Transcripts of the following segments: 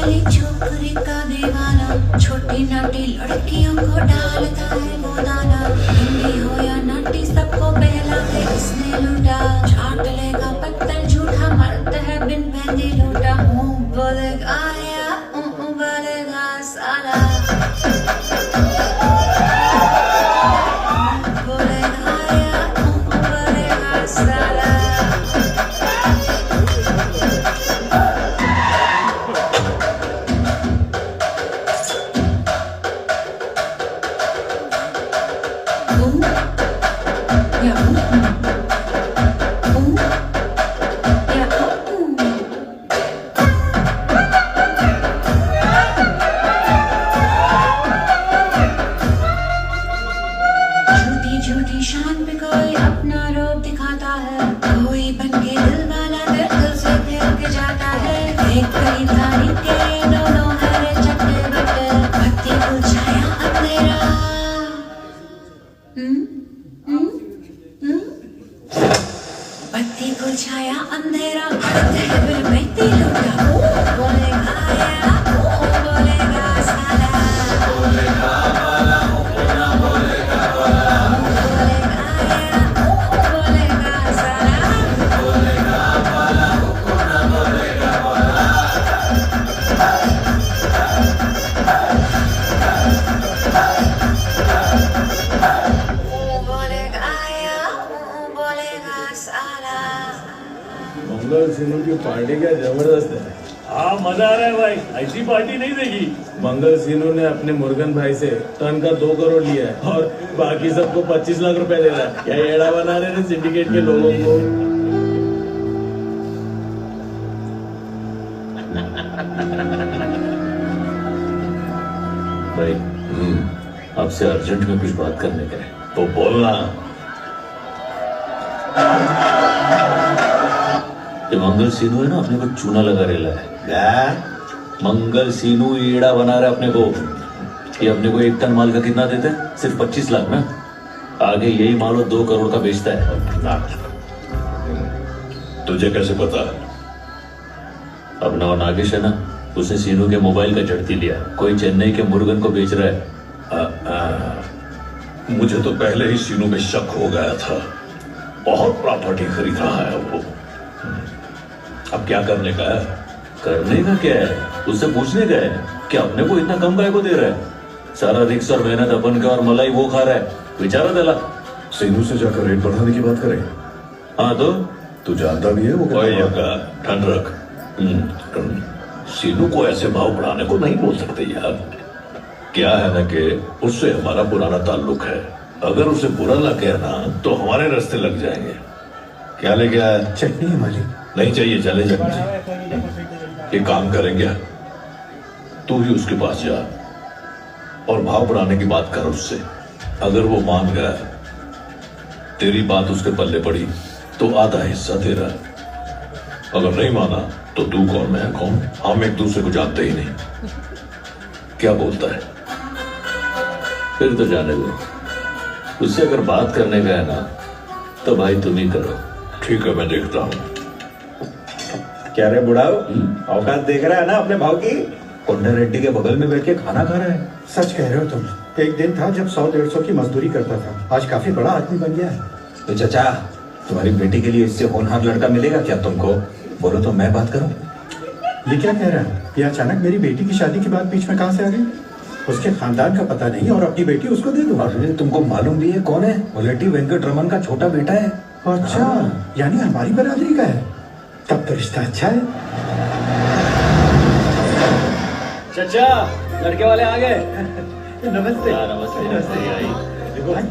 वाली छोकरी का दीवाना, छोटी नाटी लड़कियों को डालता है वो दाना। हिंदी हो या नाटी सबको बहला के इसने लूटा, चाट लेगा पत्थर झूठा, मरता है बिन मेहंदी लूटा। मुंह बोलेगा या बोलेगा साला, बोलेगा या बोलेगा साला। झूठी शान पे कोई अपना रूप दिखाता है, कोई बनके दिल वाला दिल से फेंक के जाता है। एक खरीदारी के दोनों हरे चट्टे बट्टे, बत्ती को छाया अंधेरा। बत्ती को छाया अंधेरा, पड़ते हैं बिन मेहंदी लूटा। बोलेगा या बोलेगा साला, बोलेगा वाला ना बोलेगा वाला, बोलेगा या बोलेगा साला, बोलेगा वाला ना बोलेगा वाला। बोलेगा या बोलेगा साला। मंगल सिनू की पार्टी क्या जबरदस्त है। हाँ मजा आ रहा है भाई, ऐसी पार्टी नहीं देगी। मंगल सिनू ने अपने मुर्गन भाई से टन का 2 करोड़ लिया है और बाकी सबको 25 लाख रुपए दे रहा है। क्या एड़ा बना रहे हैं सिंडिकेट के लोगों को। भाई आपसे अर्जेंट में कुछ बात करने का है, तो बोलना। ये मंगल सीनू है ना, अपने को चूना लगा रेला है। मंगल सीनू ईड़ा बना रहा है अपने को। ये अपने को 1 टन माल का कितना देता है? सिर्फ 25 लाख ना। आगे यही माल 2 करोड़ का बेचता है। तुझे कैसे पता? अपना नागेश है ना, उसने सीनू के मोबाइल का झड़ती लिया। कोई चेन्नई के मुर्गन को बेच रहा है। मुझे तो पहले ही सीनू में शक हो गया था। बहुत प्रॉपर्टी खरीद रहा है वो। अब क्या करने का है? करने का क्या है? उससे पूछने का है कि अपने को इतना कम काय को दे रहा है। सारा रिक्स और मेहनत अपन के और मलाई वो खा रहा है। विचारा दिला। सीनू से जाकर रेट बढ़ाने की बात करें। हाँ तो तू जानता भी है वो ठंड रख। सीनू को ऐसे भाव बढ़ाने को नहीं बोल सकते यार। क्या है ना कि उससे हमारा पुराना ताल्लुक है। अगर उसे बुरा लगे ना तो हमारे रास्ते लग जाएंगे। क्या लेके आया? चटनी है मालिक। नहीं चाहिए, चले जा। एक काम करेंगे, तू ही उसके पास जा और भाव बढ़ाने की बात कर उससे। अगर वो मान गया, तेरी बात उसके पल्ले पड़ी तो आधा हिस्सा तेरा। अगर नहीं माना तो तू कौन मैं कौन, हम एक दूसरे को जानते ही नहीं। क्या बोलता है? फिर तो जाने दो। उससे अगर बात करने का है ना तो भाई तुम ही करो। ठीक है, मैं देखता हूँ। क्या रे बुढ़ाओ, औकात देख रहा है ना अपने भाव की? कोंडा रेड्डी के बगल में बैठ के खाना खा रहा है। सच कह रहे हो तुम। एक दिन था जब 100-150 की मजदूरी करता था, आज काफी बड़ा आदमी बन गया है। तो चाचा, तुम्हारी बेटी के लिए इससे होनहार लड़का मिलेगा क्या तुमको? बोलो तो मैं बात करूं। ये क्या कह रहा है? ये अचानक मेरी बेटी की शादी की बात बीच में कहां से आ गई? उसके खानदान का पता नहीं और अपनी बेटी उसको दे दो। अरे तुमको मालूम भी है कौन है? मुलेटी वेंकटरमन का छोटा बेटा है। अच्छा, यानी हमारी बरादरी का है। तब तो रिश्ता अच्छा है। चाचा, लड़के वाले आ गए। नमस्ते। नमस्ते। देखो भाई,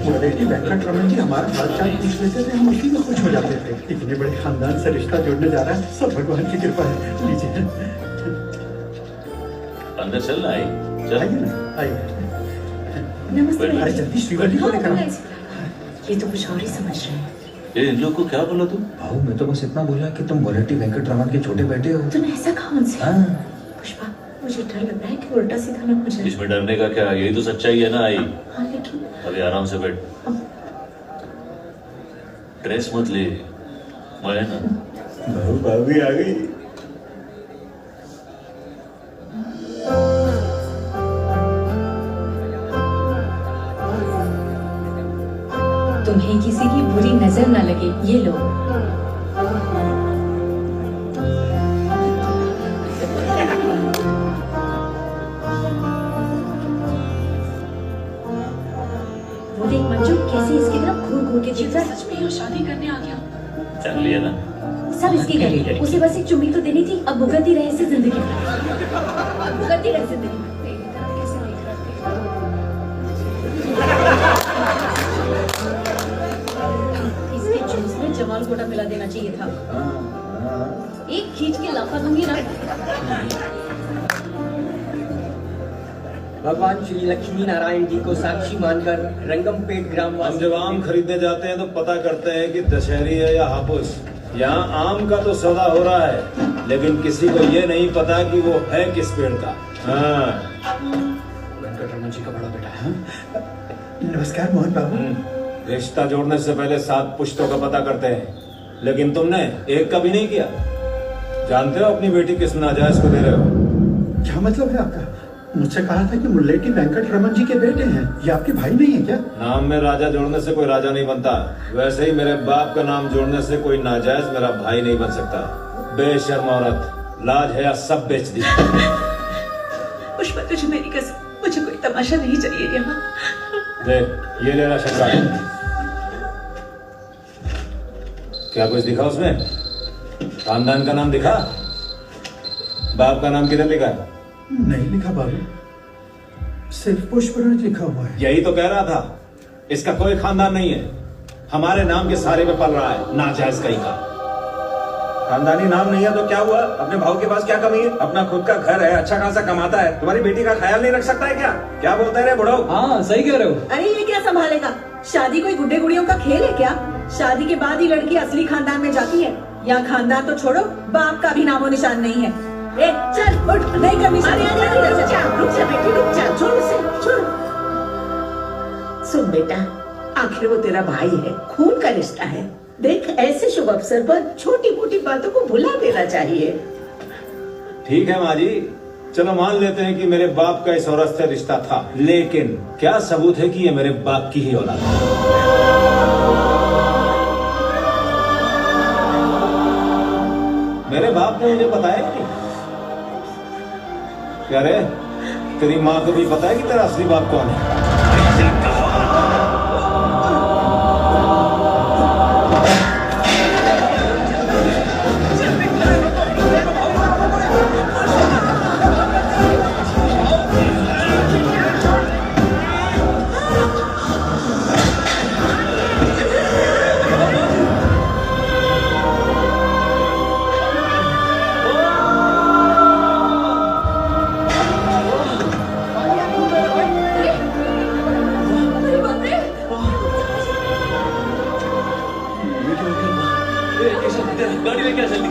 मुलेटी वेंकटरमन जी हमारा हालचाल पूछ लेते थे, हम उसी में खुश हो जाते थे। इतने बड़े खानदान से रिश्ता जोड़ने जा रहा है, सब भगवान की कृपा है। लीजिए। अंदर चल ना। आई चल। आइए ना, आइए। नमस्ते। अरे जल्दी श्रीवल्ली को लेकर आओ। ये तो कुछ और ही समझ रहे हैं। ये इन लोग को क्या बोला तू? भाऊ मैं तो बस इतना बोला कि तुम मुलेटी वेंकटरमन के छोटे बेटे हो। तूने ऐसा कहा उनसे? हाँ। पुष्पा, मुझे डर लग रहा है कि उल्टा सीधा ना हो जाए। इसमें डरने का क्या? यही तो सच्चाई है ना। आई हाँ लेकिन अभी आराम से बैठ। ड्रेस मत ले, मैं ना। भाऊ भाभी आ गई। ये लो। वो देख मंजू कैसे इसकी तरफ घूर घूर के देख रहा है। सच में यहाँ शादी करने आ गया। चल लिया ना। सब इसकी गली। उसे बस एक चुम्मी तो देनी थी, अब भुगतती रहे इससे जिंदगी। भुगतती रहे जिंदगी। इसके जूस में जमाल कोटा मिला देना चाहिए था। एक खींच के लाफा दूंगी ना। भगवान श्री लक्ष्मी नारायण जी को साक्षी मानकर रंगमपेट ग्राम हम जब आम खरीदने जाते हैं तो पता करते हैं कि दशहरी है या हापुस। यहाँ आम का तो सौदा हो रहा है, लेकिन किसी को ये नहीं पता कि वो है किस पेड़ का। हाँ, वेंकटरमन जी का बड़ा बेटा है। नमस्कार मोहन बाबू। रिश्ता जोड़ने से पहले 7 पुश्तों का पता करते हैं, लेकिन तुमने एक का भी नहीं किया। जानते हो अपनी बेटी किस नाजायज को दे रहे हो? क्या मतलब है आपका? मुझसे कहा था कि मुल्लेटी वेंकटरमन जी के बेटे हैं। ये आपके भाई नहीं है क्या? नाम में राजा जोड़ने से कोई राजा नहीं बनता। वैसे ही मेरे बाप का नाम जोड़ने से कोई नाजायज मेरा भाई नहीं बन सकता। बेशर्म औरत, लाज है सब बेच दी। पुष्पा तुझे मेरी कसम, मुझे कोई तमाशा नहीं चाहिए यहाँ। देख ये ले राशन कार्ड। क्या कुछ दिखा उसमें? खानदान का नाम दिखा? बाप का नाम किधर लिखा है? नहीं लिखा बाबू, सिर्फ पुष्पराज लिखा हुआ है। यही तो कह रहा था, इसका कोई खानदान नहीं है। हमारे नाम के सारे में पल रहा है, नाजायज कहीं का। खानदानी नाम नहीं है तो क्या हुआ? अपने भाव के पास क्या कमी है? अपना खुद का घर है, अच्छा खासा कमाता है। तुम्हारी बेटी का ख्याल नहीं रख सकता है क्या? क्या बोलते हैं रे बुढ़ऊ? हाँ सही कह रहे हो। अरे ये क्या संभालेगा? शादी कोई गुड्डे गुड़ियों का खेल है क्या? शादी के बाद ही लड़की असली खानदान में जाती है। यहाँ खानदान तो छोड़ो, बाप का भी नामो निशान नहीं है। ए, चल उठ, नहीं करनी शादी। रुक जा बेटी, रुक जा, छोड़ उसे, छोड़। सुन बेटा, आखिर वो तेरा भाई है, खून का रिश्ता है। देख ऐसे शुभ अवसर पर छोटी मोटी बातों को भुला देना चाहिए। ठीक है माँ जी, चलो मान लेते हैं कि मेरे बाप का इस औरत से रिश्ता था, लेकिन क्या सबूत है कि ये मेरे बाप की ही औलाद है? मेरे बाप ने मुझे बताया नहीं। क्या रे, तेरी माँ को भी पता है कि तेरा असली बाप कौन है? गाड़ी लेके आ जल्दी।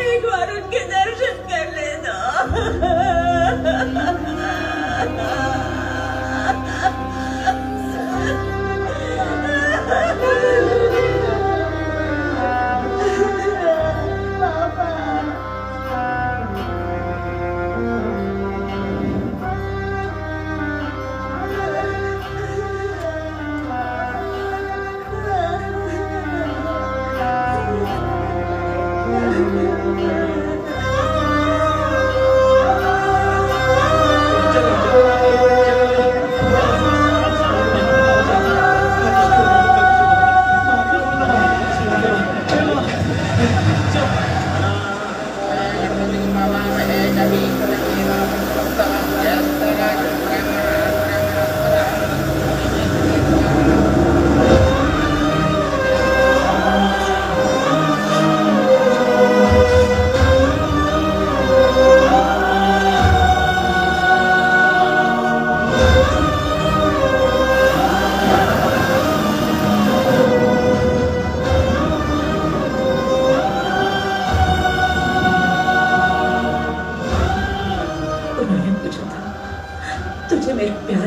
एक बार उनके दर्शन कर ले दो।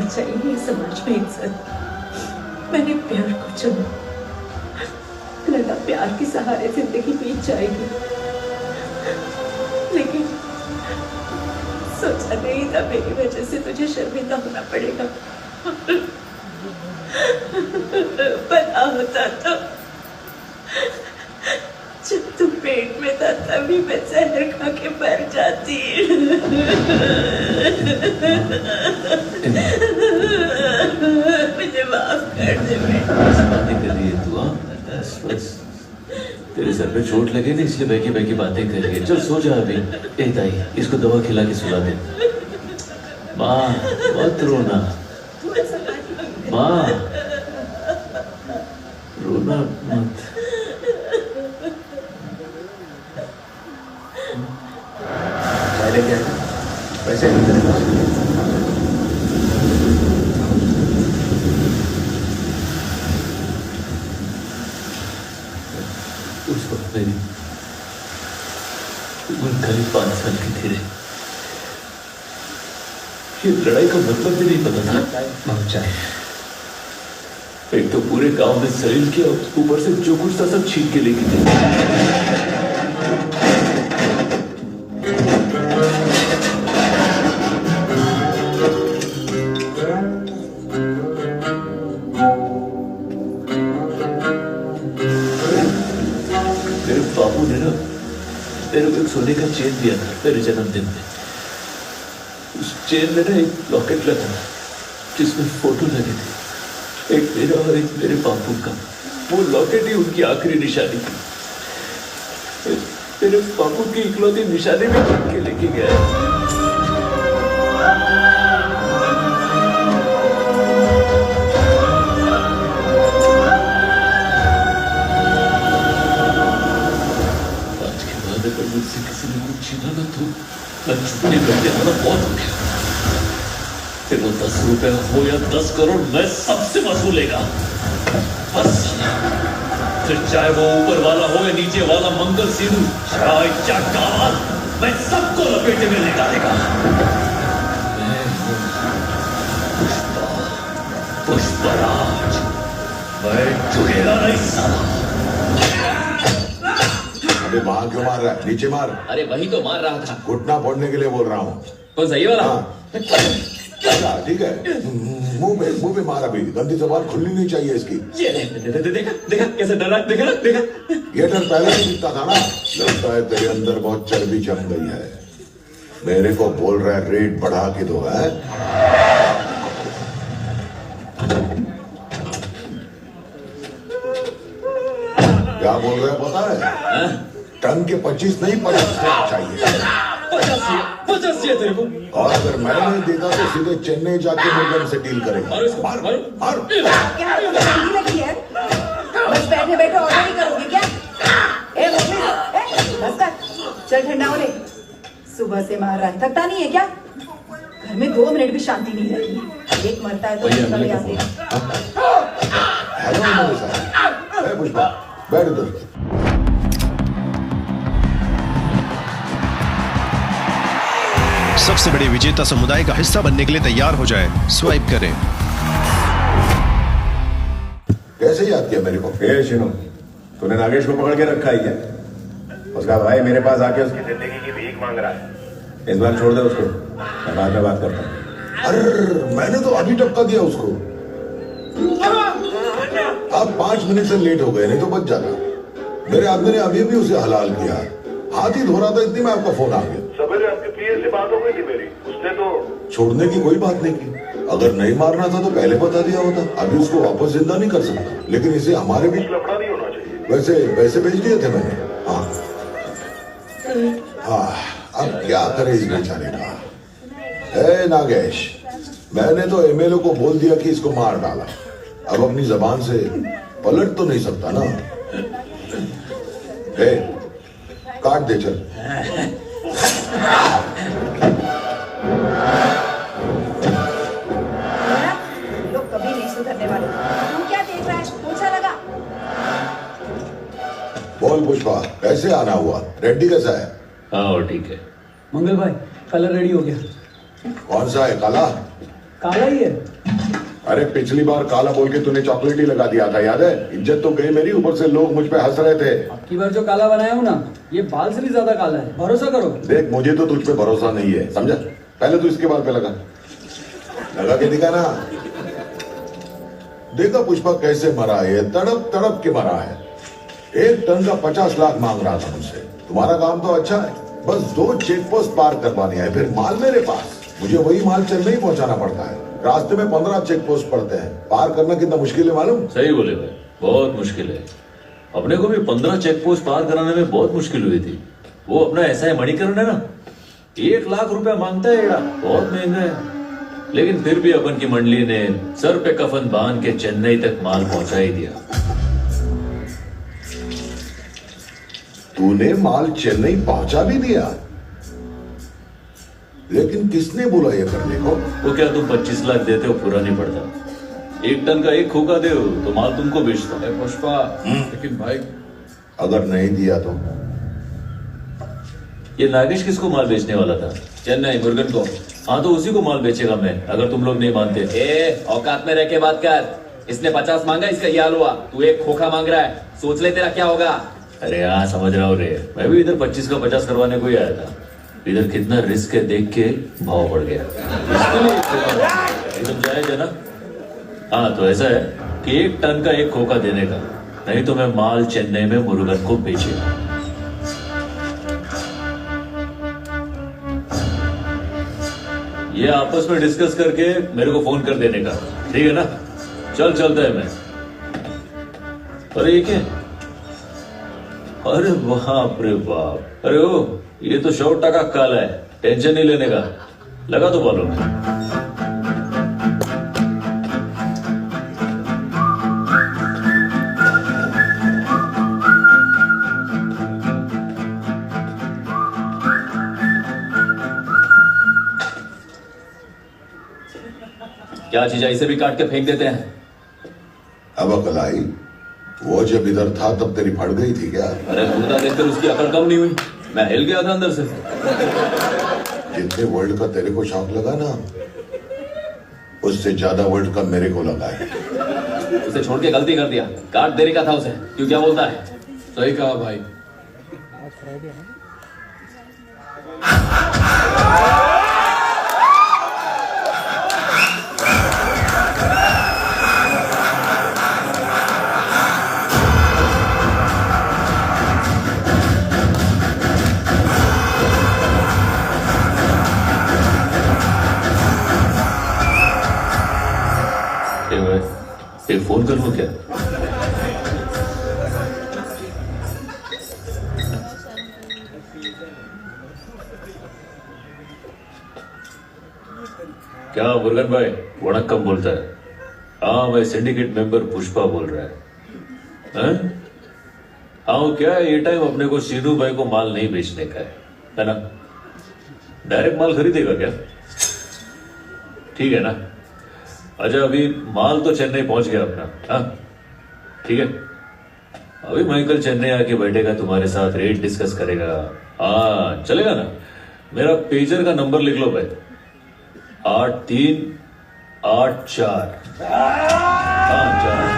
चाहिए समाज में इज्जत। मैंने प्यार को चुना, लगा प्यार के सहारे जिंदगी बीत जाएगी, लेकिन सोचा नहीं था मेरी वजह से तुझे शर्मिंदा होना पड़ेगा। पता होता तो जब तू पेट में था तभी मैं जहर खा के मर जाती। मुझे माफ कर दे बातें कर रही है तू? हाँ बस तेरे सर पे चोट लगे ना, इसलिए बहकी बहकी बातें कर रही है। चल सो जा अभी। ए ताई, इसको दवा खिला के सुला दे। माँ मत रोना, माँ रोना मत। लेके आए वैसे उस वक्त मेरी उम्र करीब 5 साल की थी रे। ये लड़ाई का मतलब भी नहीं पता था। एक तो पूरे गांव में सलील किया, ऊपर से जो कुछ था सब छीन के लेके गए। तेरे को एक सोने का चेन दिया था तेरे जन्मदिन में। उस चेन में ना एक लॉकेट लगा था जिसमें फोटो लगी थी, एक मेरा और एक मेरे बापू का। वो लॉकेट ही उनकी आखिरी निशानी थी। तेरे बापू की इकलौती निशानी में के लेके गया। मुझसे किसी ने कुछ छीना ना तो मैं चुपने बैठे आना बहुत हो गया। फिर वो 10 रुपए हो या 10 करोड़ मैं सबसे वसूलेगा बस। फिर चाहे वो ऊपर वाला हो या नीचे वाला मंगल सिंह, चाहे क्या कावाल, मैं सबको लपेटे में ले डालेगा। मैं हूँ पुष्पराज, मैं झुकेगा नहीं साला। वहां क्यों मार रहा है? नीचे मार। अरे वही तो मार रहा था, घुटना फोड़ने के लिए बोल रहा हूँ। कौन सा ये वाला? हाँ ठीक है, मुंह पे मार। अभी गंदी जबान खुलनी नहीं चाहिए इसकी। ये देखा कैसे डर रहा है? देखा ये डर पहले ही दिखता था ना। लगता है तेरे अंदर बहुत चर्बी जम गई है। मेरे को बोल रहा है रेट बढ़ा के दो है। क्या बोल रहे हैं पता है? टन के 25 नहीं 50 चाहिए। 50 चाहिए तेरे को? और अगर मैं नहीं देता तो सीधे चेन्नई जाके मुर्गन से डील करेंगे। मार मार मार। क्या ठंडी लगी है? बस बैठे बैठे ऑर्डर ही करोगे क्या? ए मोमिन, बस कर, चल ठंडा होने। सुबह से मार रहा है, थकता नहीं है क्या? घर में 2 मिनट भी शांति नहीं रहती। एक मरता है तो कभी आते हैं। हेलो मेरे साथ पुष्पा, बैठ इधर। सबसे बड़े विजेता समुदाय का हिस्सा बनने के लिए तैयार हो जाए, स्वाइप करें। कैसे याद किया मेरे को? शिनू, तूने नागेश को पकड़ के रखा है क्या? उसका भाई मेरे पास आके उसकी जिंदगी की भीख मांग रहा है। इस बार छोड़ दे उसको, मैं बाद में बात करता हूँ। अरे मैंने तो अभी टपका दिया उसको। आप 5 मिनट से लेट हो गए, नहीं तो बच जाता। मेरे आदमी ने अभी भी उसे हलाल किया। हाथ ही धो रहा था, इतनी में आपका फोन आ गया। सवेरे आपके पीए से बात हो गई थी मेरी, उसने तो छोड़ने की कोई बात नहीं की। अगर नहीं मारना था तो पहले बता दिया होता। अभी उसको वापस जिंदा नहीं कर सकता, लेकिन इसे हमारे भी लफड़ा नहीं होना चाहिए। वैसे पैसे भेज दिए थे मैंने। हाँ, अब क्या करे इस बेचारे का। ए नागेश, मैंने तो एमएलए को बोल दिया कि इसको मार डाला। अब अपनी जबान से पलट तो नहीं सकता ना। काट दे चल। लोग कभी नहीं सुधरने वाले। तू क्या देख रहा है? पूछा लगा। बोल पुष्पा, कैसे आना हुआ? रेड्डी कैसा है? हाँ और ठीक है। मंगल भाई, कलर रेडी हो गया। कौन सा है? काला? काला ही है। अरे पिछली बार काला बोल के तूने चॉकलेट ही लगा दिया था, याद है? इज्जत तो गई मेरी, ऊपर से लोग मुझ पे हंस रहे थे। अब की बार जो काला बनाया हूँ ना, ये बाल से भी ज्यादा काला है, भरोसा करो। देख मुझे तो तुझ पे भरोसा नहीं है, समझा? पहले तू इसके बाल पे लगा के दिखा ना। देखा पुष्पा कैसे मरा है, तड़प तड़प के मरा है। 1 टन का 50 लाख मांग रहा था मुझसे। तुम्हारा काम तो अच्छा है, बस 2 चेक पोस्ट पार करवानी है, फिर माल मेरे पास। मुझे वही माल चेन्नई पहुंचाना पड़ता है। रास्ते में 15 चेक पोस्ट पड़ते हैं, पार करना कितना मुश्किल है मालूम? सही बोले भाई, बहुत मुश्किल है। अपने को भी 15 चेक पोस्ट पार कराने में बहुत मुश्किल हुई थी। वो अपना ऐसा है मणिकरण है ना, 1 लाख रुपया मांगता है यार, बहुत महंगा है। लेकिन फिर भी अपन की मंडली ने सर पे कफन बांध के चेन्नई तक माल पहुंचा ही दिया। तूने माल चेन्नई पहुंचा भी दिया, लेकिन किसने बोला ये करने को? वो क्या तुम 25 लाख देते हो पूरा नहीं पड़ता। 1 टन का 1 खोखा दे तो माल तुमको बेचता है। पुष्पा, लेकिन भाई अगर नहीं दिया तो? ये नागेश किसको माल बेचने वाला था? चेन्नई मुर्गन को। हाँ तो उसी को माल बेचेगा मैं, अगर तुम लोग नहीं मानते। औकात में रह के बात कर। इसने 50 मांगा, इसका ये हाल हुआ। तू 1 खोखा मांग रहा है, सोच ले तेरा क्या होगा। अरे हाँ समझ रहा हूँ रे, मैं भी इधर 25 का 50 करवाने को ही आया था। इधर कितना रिस्क है देख के भाव बढ़ गया। एकदम जायज है ना? हाँ तो ऐसा है कि 1 टन का 1 खोखा देने का, नहीं तो मैं माल चेन्नई में मुरुगन को बेचेगा। ये आपस में डिस्कस करके मेरे को फोन कर देने का, ठीक है ना? चलता है मैं। अरे ये क्या? अरे बाप रे बाप, अरे ओ ये तो 100% काला है, टेंशन नहीं लेने का, लगा तो बालों में। क्या चीज है, इसे भी काट के फेंक देते हैं। अब अकल आई? वो जब इधर था तब तेरी फट गई थी क्या? अरे कुर्ता देखकर उसकी अकल कम नहीं हुई, मैं हिल गया था अंदर से। जितने वर्ल्ड का तेरे को शौक लगा ना, उससे ज्यादा वर्ल्ड का मेरे को लगा है। उसे छोड़ के गलती कर दिया, काट देने का था उसे। क्यों, क्या बोलता है? सही कहा भाई। एक फोन कर लूं क्या? क्या मुरुगन भाई वणक्कम बोलता है? हाँ मैं सिंडिकेट मेंबर पुष्पा बोल रहा है। हाँ क्या ये टाइम अपने को सीनू भाई को माल नहीं बेचने का है ना? डायरेक्ट माल खरीदेगा क्या? ठीक है ना? अच्छा अभी माल तो चेन्नई पहुंच गया अपना। हाँ ठीक है, अभी माइकल चेन्नई आके बैठेगा, तुम्हारे साथ रेट डिस्कस करेगा। हाँ चलेगा ना? मेरा पेजर का नंबर लिख लो भाई, 8384। हाँ 4।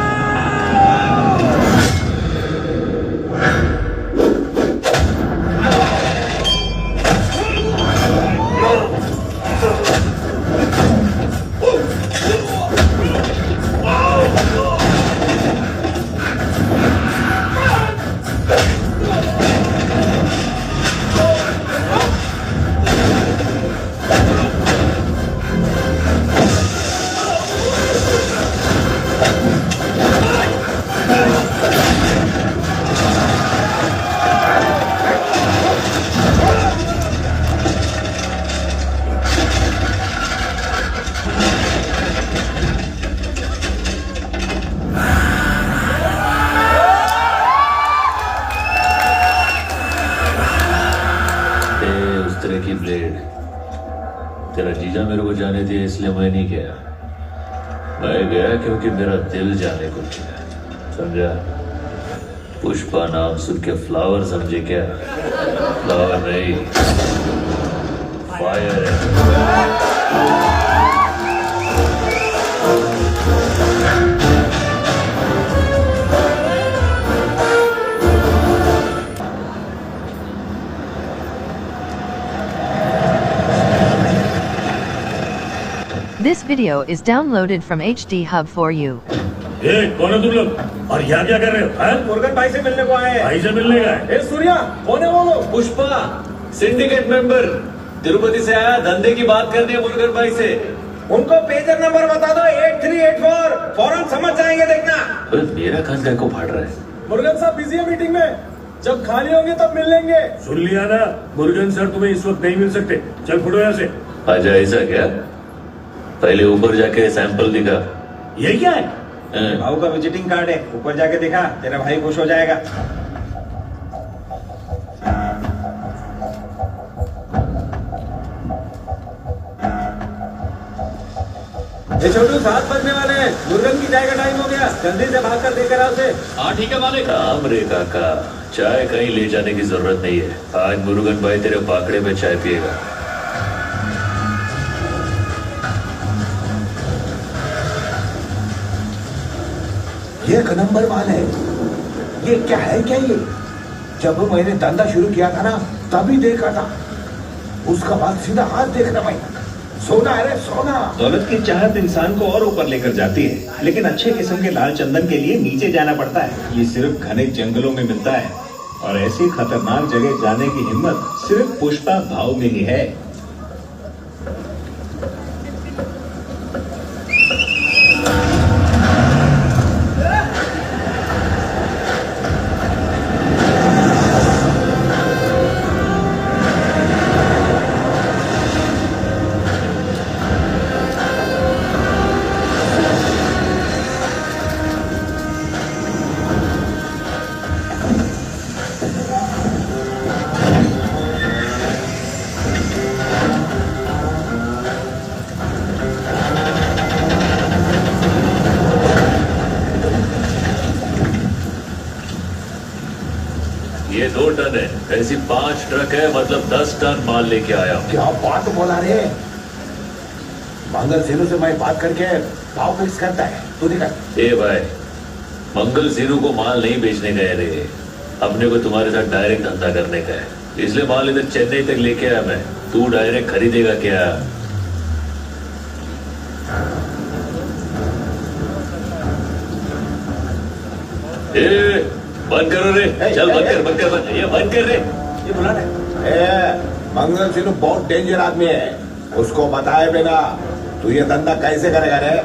की ब्लेड, तेरा जीजा मेरे को जाने दिया इसलिए मैं नहीं गया। मैं गया क्योंकि मेरा दिल जाने को गया, समझा? पुष्पा नाम सुन के फ्लावर समझे क्या? फ्लावर नहीं, फायर है। This video is downloaded from HD Hub for you. कौन है तुम लोग और यहाँ क्या कर रहे हो? मुर्गन भाई से मिलने को आए हैं। भाई से मिलने का है? सूर्या कौन है वो लोग? पुष्पा सिंडिकेट मेंबर तिरुपति से आया, धंधे की बात करनी है मुर्गन भाई से। उनको पेजर नंबर बता दो 8384, फौरन समझ जाएंगे, देखना। मेरा कान काय को फाड़ रहा है? मुर्गन साहब बिजी है मीटिंग में, जब खाली होंगे तब मिल लेंगे। सुन लिया ना, मुर्गन सर तुम्हें इस वक्त नहीं मिल सकते। चल फुटो यहाँ से। आजा, ऐसा क्या? पहले ऊपर जाके सैंपल दिखा। ये क्या है? भाऊ का विजिटिंग कार्ड है, ऊपर जाके दिखा, तेरा भाई खुश हो जाएगा। ये छोटू 7 बजने वाले हैं, मुर्गन की चाय का टाइम हो गया, जल्दी से भाग कर देकर आओ उसे। हाँ ठीक है मालिक। काम रे काका, चाय कहीं ले जाने की जरूरत नहीं है। आज मुर्गन भाई तेरे पाकड़े में चाय पिएगा। ये एक नंबर माल है। ये क्या है क्या ये? जब मैंने धंधा शुरू किया था ना, तभी देखा था। उसका बाद सीधा हाथ देखना भाई, सोना है रे सोना। दौलत की चाहत इंसान को और ऊपर लेकर जाती है, लेकिन अच्छे किस्म के लाल चंदन के लिए नीचे जाना पड़ता है। ये सिर्फ घने जंगलों में मिलता है, और ऐसी खतरनाक जगह जाने की हिम्मत सिर्फ पुष्पा भाव में ही है। ये 2 टन है, ऐसी 5 ट्रक है, मतलब 10 टन माल लेके आया हूँ। क्या बात बोला रे? मंगल सेनु से मैं बात करके भाव फिक्स करता है, तू निकल। ए भाई, मंगल सीनू को माल नहीं बेचने गए रे, अपने को तुम्हारे साथ डायरेक्ट धंधा करने का है, इसलिए माल इधर चेन्नई तक लेके आया मैं। तू डायरेक्ट खरीदेगा क्या? ए बंद करो रे, चल बंद कर, ये बंद कर रे। ये बुला रहे। मंगल सिंह बहुत डेंजर आदमी है, उसको बताए बिना तू ये धंधा कैसे करेगा रे?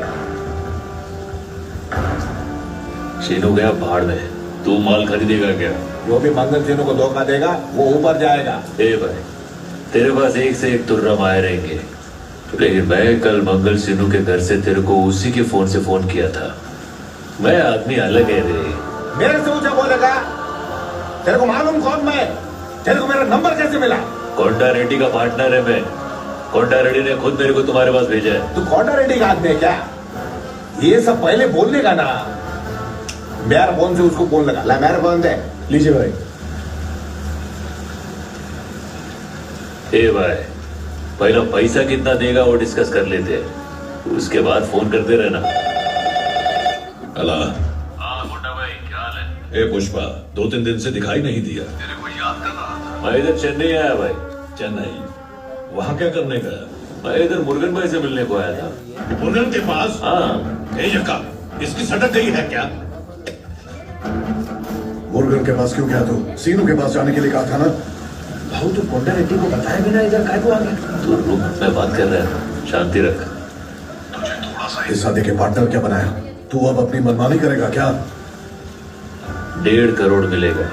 सीनू गया भाड़ में, तू माल खरीदेगा क्या? जो भी मंगल सिंह को धोखा देगा वो ऊपर जाएगा। ए भाई, तेरे पास एक से एक तुर्रम आए रहेंगे, लेकिन मैं कल मंगल सिन्नू के घर से तेरे को उसी के फोन से फोन किया था। मैं आदमी अलग है रे। मेरे से ऊंचा बोलेगा? तेरे को मालूम कौन मैं? तेरे को मेरा नंबर कैसे मिला? कोंडा रेड्डी का पार्टनर है मैं। कोंडा रेड्डी ने खुद मेरे को तुम्हारे पास भेजा है। तू कोंडा रेड्डी का आदमी है क्या? ये सब पहले बोलने का ना। मेरा फोन से उसको फोन लगा, ला मेरा फोन दे। लीजिए भाई। ए भाई, पहला पैसा कितना देगा वो डिस्कस कर लेते हैं, उसके बाद फोन करते रहना। अला भाई क्या हाल है? ए पुष्पा, 2-3 दिन से दिखाई नहीं दिया। तेरे को याद कर रहा था। मैं इधर चेन्नई आया भाई। चेन्नई? वहाँ क्या करने का? मैं इधर मुर्गन भाई से मिलने को आया था। मुर्गन के पास? हाँ। ए यक्का, इसकी सटक गई है क्या? मुर्गन के पास क्यों गया तू? सीनू के पास जाने के लिए कहा था ना। भाऊ तू कोंडा रेड्डी को बताए बिना इधर काय को आ गया? तू रुक, मैं बात कर रहा हूँ, शांति रख। तुझे थोड़ा सा इस शादी के पार्टनर क्या बनाया? तू अब अपनी मनमानी करेगा क्या? 1.5 करोड़ मिलेगा।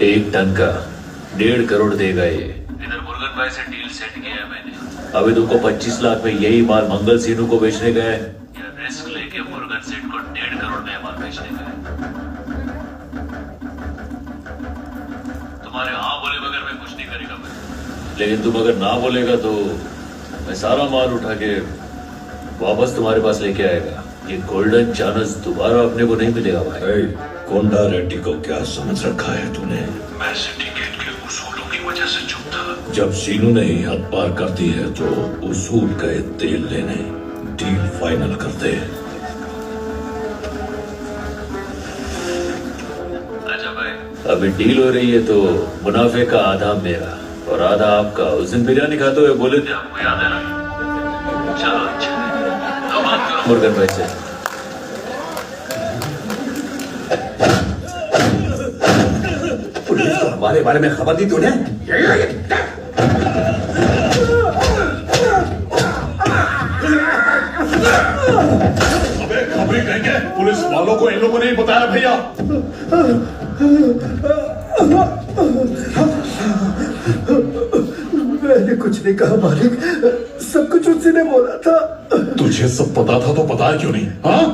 एक टन का 1.5 करोड़ देगा ये। इधर मुर्गन भाई से डील सेट किया है मैंने। अभी तुमको 25 लाख में यही माल मंगल सीनू को बेचने गए, या रिस्क लेके मुर्गन सेठ को 1.5 करोड़ में माल बेचने गए? तुम्हारे हाँ बोले बगैर मैं कुछ नहीं करेगा मैं, लेकिन तुम अगर ना बोलेगा तो मैं सारा माल उठा के वापस तुम्हारे पास लेके आएगा। ये गोल्डन चांस दोबारा अपने को नहीं मिलेगा भाई। कोंडा रेड्डी को क्या समझ रखा है तूने? मैं सिंडिकेट के उसूलों की वजह से चुप था। जब सीनू ने ही हद पार कर दी है तो उसूल गए तेल लेने, डील फाइनल कर दे। अच्छा भाई, अभी डील हो रही है तो मुनाफे का आधा मेरा और आधा आपका। उस दिन बिरयानी खाते हुए बोले थे, आपको याद है ना? चलो अच्छा, तो बात करो मुर्गन भाई से। पुलिस को हमारे बारे में खबर दी तूने? अबे खबरी कहेंगे, पुलिस वालों को इन लोगों ने ही बताया भैया। मैंने कुछ नहीं कहा मालिक, सब कुछ उसी ने बोला था। तुझे सब पता था तो बताया क्यों नहीं? हाँ,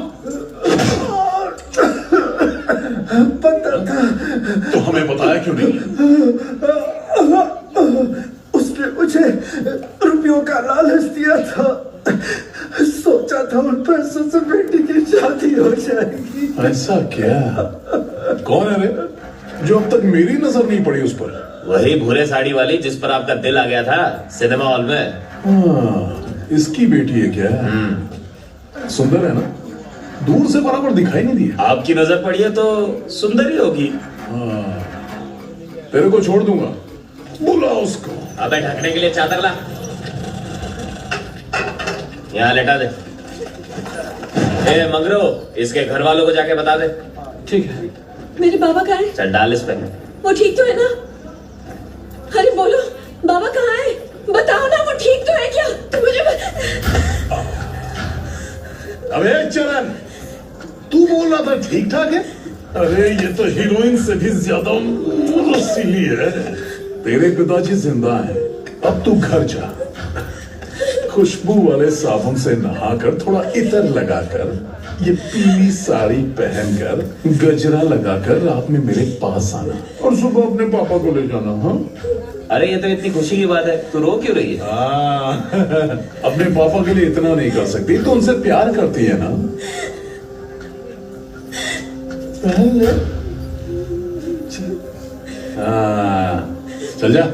पता था तो हमें बताया क्यों नहीं? उसने मुझे रुपयों का लालच दिया था। सोचा था उन पैसों से बेटी की शादी हो जाएगी। ऐसा क्या? कौन है रे जो अब तक मेरी नजर नहीं पड़ी उस पर? वही भूरे साड़ी वाली जिस पर आपका दिल आ गया था सिनेमा हॉल में। हाँ, इसकी बेटी है क्या? सुंदर है ना? दूर से बराबर दिखाई नहीं दिया। आपकी नजर पड़ी है तो सुंदर ही होगी। हाँ, तेरे को छोड़ दूंगा, बुला उसको। अबे ढकने के लिए चादर ला, यहाँ लेटा दे। ए मंगरो, इसके घर वालों को जाके बता दे। ठीक है। मेरे बाबा कहाँ है? चल डाल इस पे। वो ठीक तो है ना? अरे बोलो, बाबा कहाँ है? बताओ ना, वो ठीक तो है क्या? मुझे अबे चरण, तू बोल रहा था ठीक ठाक है? अरे ये तो हीरोइन से भी ज्यादा रसीली है। तेरे पिताजी जिंदा हैं, अब तू घर जा, खुशबू वाले साबुन से नहाकर, थोड़ा इतर लगाकर, ये पीली साड़ी पहनकर, गजरा लगाकर रात में मेरे पास आना और सुबह अपने पापा को ले जाना। हाँ, अरे ये तो इतनी खुशी की बात है, तू रो क्यों रही है? अपने पापा के लिए इतना नहीं कर सकती तो उनसे प्यार करती है ना। चल जा।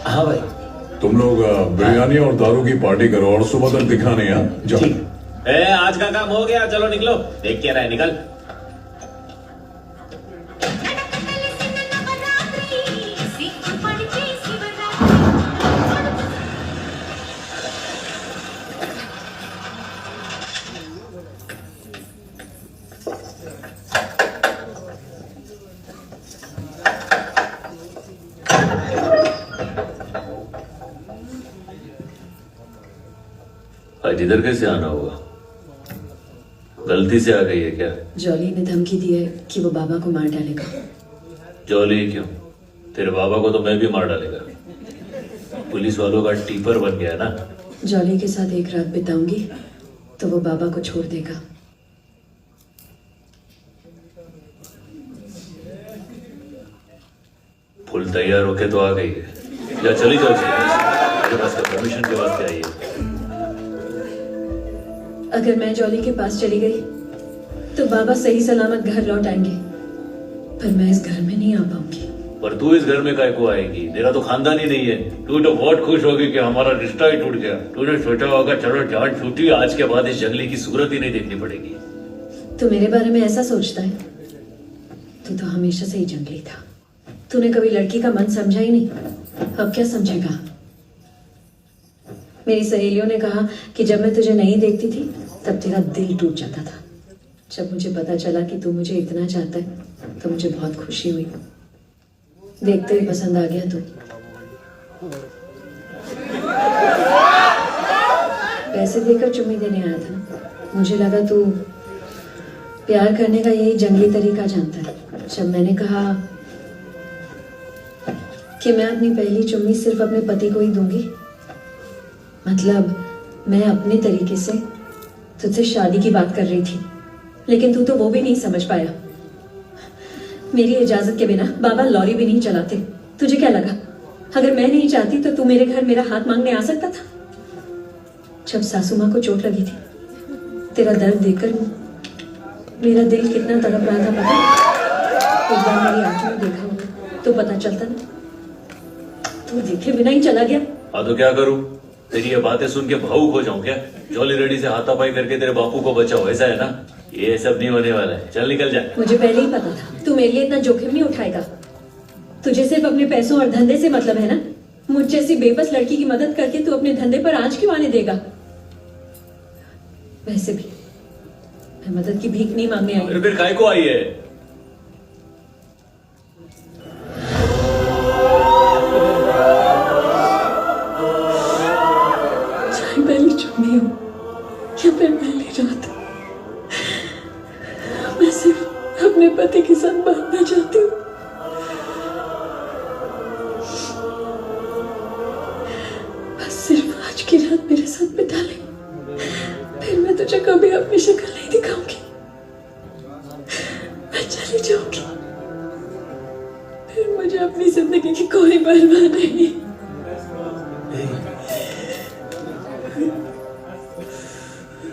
हाँ भाई, तुम लोग बिरयानी और दारू की पार्टी करो और सुबह तक दिखा नहीं। जाओ। ए, आज का काम हो गया, चलो निकलो। देख क्या रहा है, निकल। आज इधर कैसे आना होगा? गलती से आ गई है क्या? जॉली ने धमकी दी है कि वो बाबा को मार डालेगा। जॉली क्यों? तेरे बाबा को तो मैं भी मार डालेगा। पुलिस वालों का टीपर बन गया ना। जॉली के साथ एक रात बिताऊंगी तो वो बाबा को छोड़ देगा। फुल तैयार होके तो आ गई है। या चली जाओ, मेरे पास परमिशन के वास्ते आई है। अगर मैं जॉली के पास चली गई तो बाबा सही सलामत घर लौट आएंगे, पर मैं इस घर में नहीं आ पाऊंगी। पर तू इस घर में काय को आएगी? तेरा तो खानदान ही नहीं है। तू तो बहुत खुश होगी कि हमारा रिश्ता ही टूट गया। तूने सोचा होगा चलो जान छूटी, आज के बाद इस जंगली की सूरत ही नहीं देखनी पड़ेगी। तो मेरे बारे में ऐसा सोचता है? तू तो हमेशा से ही जंगली था। तूने कभी लड़की का मन समझा ही नहीं, अब क्या समझेगा? मेरी सहेलियों ने कहा कि जब मैं तुझे नहीं देखती थी तब तेरा दिल टूट जाता था। जब मुझे पता चला कि तू मुझे इतना चाहता है तो मुझे बहुत खुशी हुई। देखते ही पसंद आ गया तू। पैसे देकर चुम्मी देने आया था। मुझे लगा तू प्यार करने का यही जंगली तरीका जानता है। जब मैंने कहा कि मैं अपनी पहली चुम्मी सिर्फ अपने पति को ही दूंगी, मतलब मैं अपने तरीके से तुझसे शादी की बात कर रही थी, लेकिन तू तो वो भी नहीं समझ पाया। मेरी इजाजत के बिना बाबा लॉरी भी नहीं चलाते। तुझे क्या लगा अगर मैं नहीं चाहती तो तू मेरे घर मेरा हाथ मांगने आ सकता था? जब सासू माँ को चोट लगी थी, तेरा दर्द देखकर मेरा दिल कितना तड़प रहा था पता? एक बार मेरी आंखों में देखा होता तो पता चलता ना। तू देखे बिना ही चला गया। हाँ तो क्या करूं? तेरी ये बातें सुन के भावुक हो जाऊं क्या? जॉली रेडी से हाथापाई करके तेरे बापू को बचाओ, ऐसा है ना? ये सब नहीं होने वाला है। चल निकल जा। मुझे पहले ही पता था तू मेरे लिए इतना जोखिम नहीं उठाएगा। तुझे सिर्फ अपने पैसों और धंधे से मतलब है ना? मुझ जैसी बेबस लड़की की मदद करके तू अपने धंधे पर आंच क्यों आने देगा? वैसे भी मैं मदद की भीख नहीं मांगने आई। फिर काय को आई है? चाहे पहली चुम्मी हो या फिर पहली रात, मैं सिर्फ अपने पति के साथ बांटना चाहती हूँ। बस सिर्फ आज की रात मेरे साथ बिता ले, फिर मैं तुझे कभी अपनी शक्ल नहीं दिखाऊंगी। मैं चली जाऊंगी, फिर मुझे अपनी जिंदगी की कोई परवाह नहीं।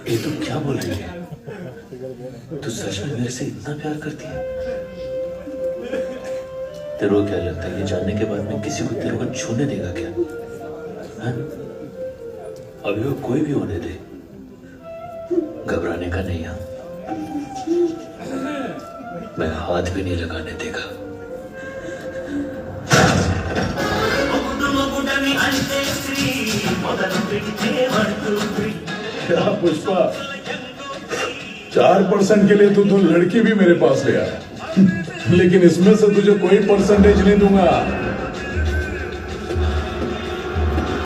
ये तू क्या बोल रही है? तू सच में मेरे से इतना प्यार करती है? तेरे को क्या लगता है ये जानने के बाद में किसी को तेरे को छूने देगा क्या? हाँ? अभी वो कोई भी होने दे, घबराने का नहीं है। मैं हाथ भी नहीं लगाने देगा। क्या पुष्पा, 4% के लिए तू तो लड़की भी मेरे पास ले आया, लेकिन इसमें से तुझे कोई परसेंटेज नहीं दूंगा।